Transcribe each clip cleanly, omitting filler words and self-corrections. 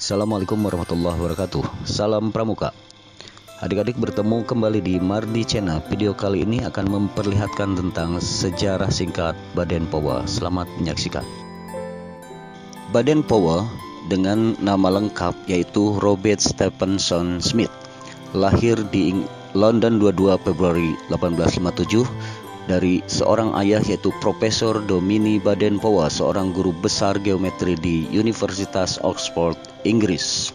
Assalamualaikum warahmatullahi wabarakatuh. Salam Pramuka. Adik-adik bertemu kembali di Mardi Channel. Video kali ini akan memperlihatkan tentang sejarah singkat Baden-Powell. Selamat menyaksikan. Baden-Powell dengan nama lengkap yaitu Robert Stephenson Smith, lahir di London 22 Februari 1857 dari seorang ayah yaitu Profesor Domini Baden-Powell, seorang guru besar geometri di Universitas Oxford, Inggris.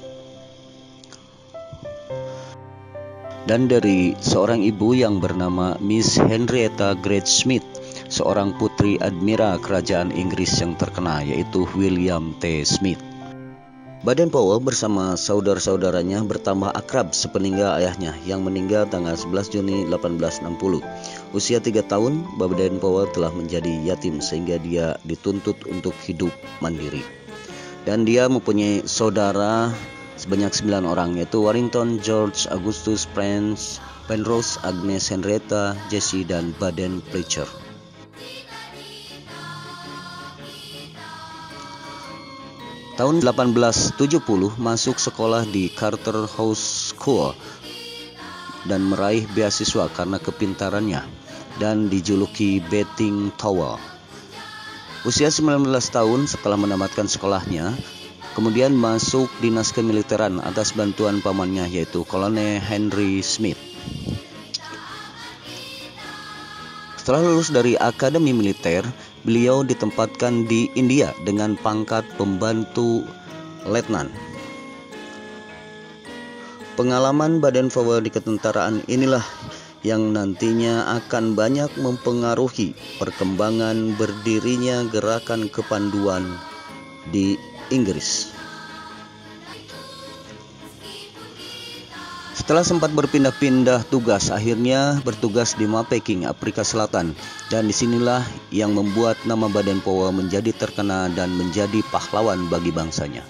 Dan dari seorang ibu yang bernama Miss Henrietta Grace Smith, seorang putri admiral kerajaan Inggris yang terkenal yaitu William T. Smith. Baden-Powell bersama saudara-saudaranya bertambah akrab sepeninggal ayahnya yang meninggal tanggal 11 Juni 1860. Usia 3 tahun, Baden-Powell telah menjadi yatim sehingga dia dituntut untuk hidup mandiri. Dan dia mempunyai saudara sebanyak 9 orang, yaitu Warrington, George, Augustus, Penrose, Agnes, Henrietta, Jessie, dan Baden Fletcher. Tahun 1870 masuk sekolah di Charterhouse School dan meraih beasiswa karena kepintarannya dan dijuluki Betting Tower. Usia 19 tahun setelah menamatkan sekolahnya, kemudian masuk dinas kemiliteran atas bantuan pamannya yaitu Kolonel Henry Smith. Setelah lulus dari akademi militer, beliau ditempatkan di India dengan pangkat pembantu letnan. Pengalaman Baden-Powell di ketentaraan inilah yang nantinya akan banyak mempengaruhi perkembangan berdirinya gerakan kepanduan di Inggris. Setelah sempat berpindah-pindah tugas, akhirnya bertugas di Mafeking, Afrika Selatan. Dan disinilah yang membuat nama Baden-Powell menjadi terkenal dan menjadi pahlawan bagi bangsanya.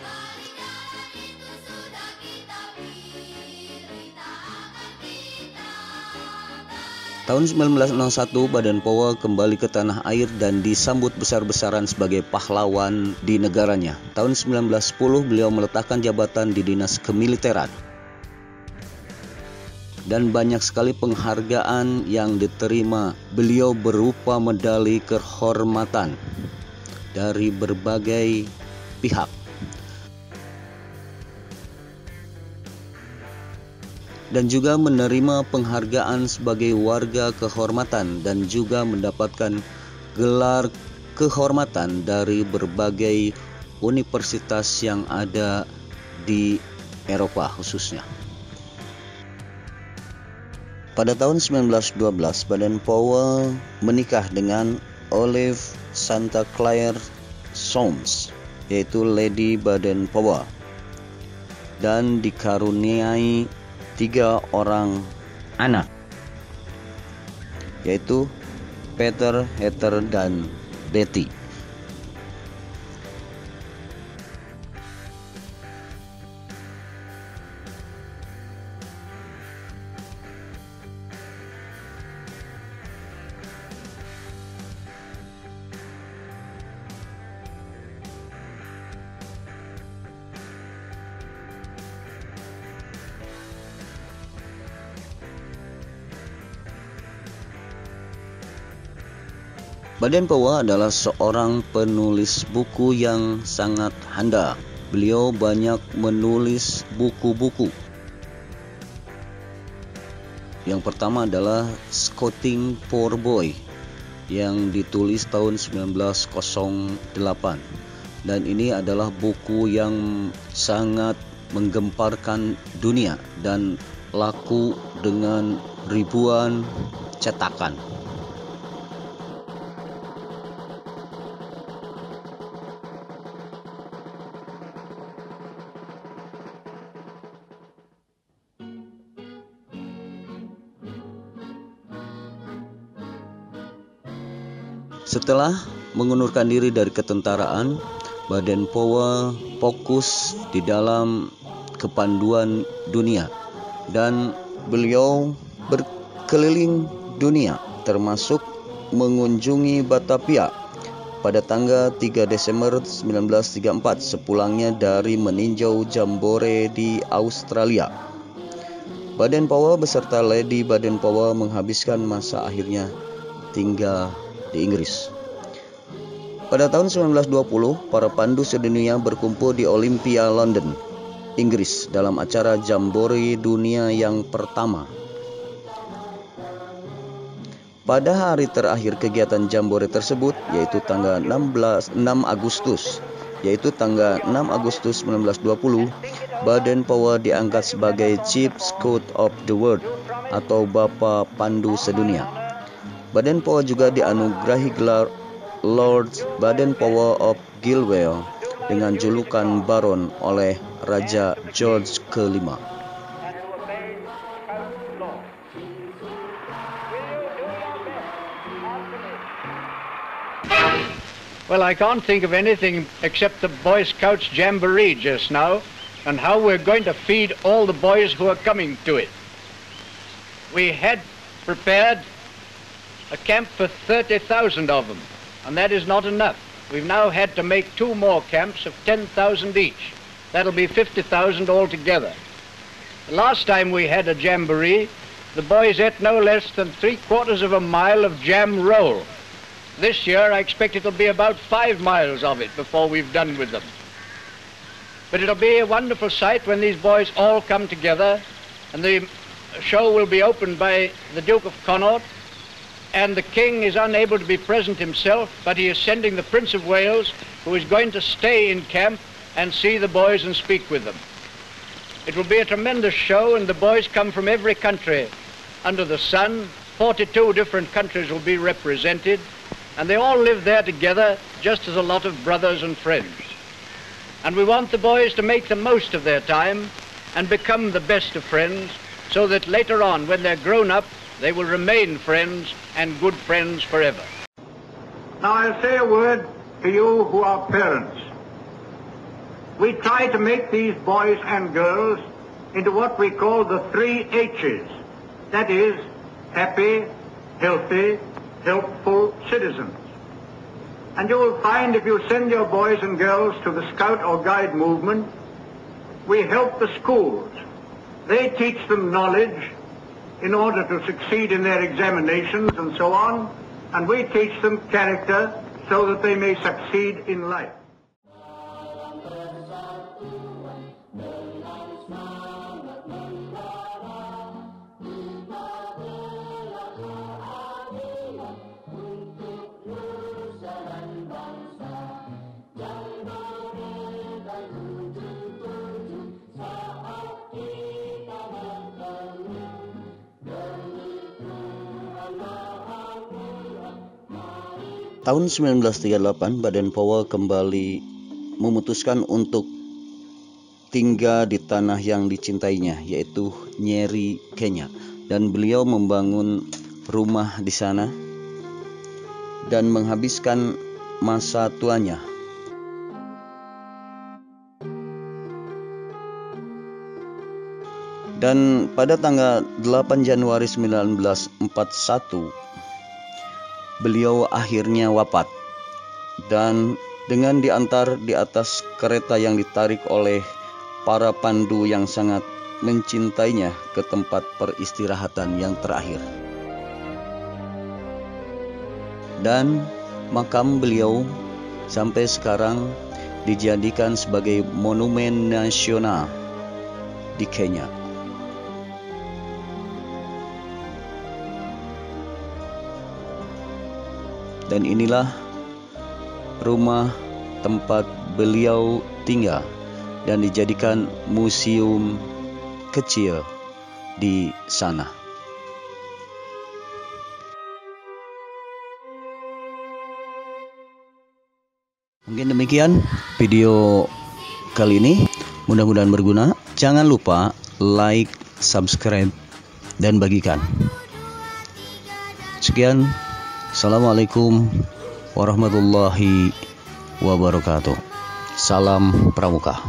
Tahun 1901, Baden-Powell kembali ke tanah air dan disambut besar-besaran sebagai pahlawan di negaranya. Tahun 1910, beliau meletakkan jabatan di dinas kemiliteran. Dan banyak sekali penghargaan yang diterima beliau berupa medali kehormatan dari berbagai pihak. Dan juga menerima penghargaan sebagai warga kehormatan dan juga mendapatkan gelar kehormatan dari berbagai universitas yang ada di Eropa khususnya. Pada tahun 1912, Baden-Powell menikah dengan Olive Santa Claire Soames, yaitu Lady Baden-Powell, dan dikaruniai 3 orang anak, yaitu Peter, Heather, dan Betty. Baden-Powell adalah seorang penulis buku yang sangat handal. Beliau banyak menulis buku-buku. Yang pertama adalah Scouting for Boy yang ditulis tahun 1908. Dan ini adalah buku yang sangat menggemparkan dunia dan laku dengan ribuan cetakan. Setelah mengundurkan diri dari ketentaraan, Baden-Powell fokus di dalam kepanduan dunia dan beliau berkeliling dunia termasuk mengunjungi Batavia pada tanggal 3 Desember 1934 sepulangnya dari meninjau Jambore di Australia. Baden-Powell beserta Lady Baden-Powell menghabiskan masa akhirnya tinggal di Inggris. Pada tahun 1920, para pandu sedunia berkumpul di Olympia, London, Inggris dalam acara Jambore Dunia yang pertama. Pada hari terakhir kegiatan Jambore tersebut, yaitu tanggal 6 Agustus 1920, Baden-Powell diangkat sebagai Chief Scout of the World atau Bapa Pandu Sedunia. Baden-Powell juga dianugerahi gelar Lord Baden-Powell of Gilwell dengan julukan Baron oleh Raja George kelima. Well, I can't think of anything except the Boy Scouts Jamboree just now, and how we're going to feed all the boys who are coming to it. We had prepared a camp for 30,000 of them, and that is not enough. We've now had to make 2 more camps of 10,000 each. That'll be 50,000 altogether. The last time we had a jamboree, the boys ate no less than 3/4 of a mile of jam roll. This year, I expect it'll be about 5 miles of it before we've done with them. But it'll be a wonderful sight when these boys all come together, and the show will be opened by the Duke of Connaught, and the King is unable to be present himself, but he is sending the Prince of Wales, who is going to stay in camp and see the boys and speak with them. It will be a tremendous show, and the boys come from every country under the sun. 42 different countries will be represented, and they all live there together just as a lot of brothers and friends. And we want the boys to make the most of their time and become the best of friends, so that later on, when they're grown up, they will remain friends and good friends forever. Now I'll say a word to you who are parents. We try to make these boys and girls into what we call the 3 H's. That is, happy, healthy, helpful citizens. And you will find if you send your boys and girls to the Scout or Guide movement, we help the schools. They teach them knowledge in order to succeed in their examinations and so on, and we teach them character so that they may succeed in life. Tahun 1938, Baden-Powell kembali memutuskan untuk tinggal di tanah yang dicintainya, yaitu Nyeri, Kenya, dan beliau membangun rumah di sana dan menghabiskan masa tuanya. Dan pada tanggal 8 Januari 1941, beliau akhirnya wafat, dan dengan diantar di atas kereta yang ditarik oleh para pandu yang sangat mencintainya ke tempat peristirahatan yang terakhir. Dan makam beliau sampai sekarang dijadikan sebagai monumen nasional di Kenya. Dan inilah rumah tempat beliau tinggal dan dijadikan museum kecil di sana. Mungkin demikian video kali ini, mudah-mudahan berguna. Jangan lupa like, subscribe, dan bagikan. Sekian. Assalamualaikum warahmatullahi wabarakatuh. Salam Pramuka.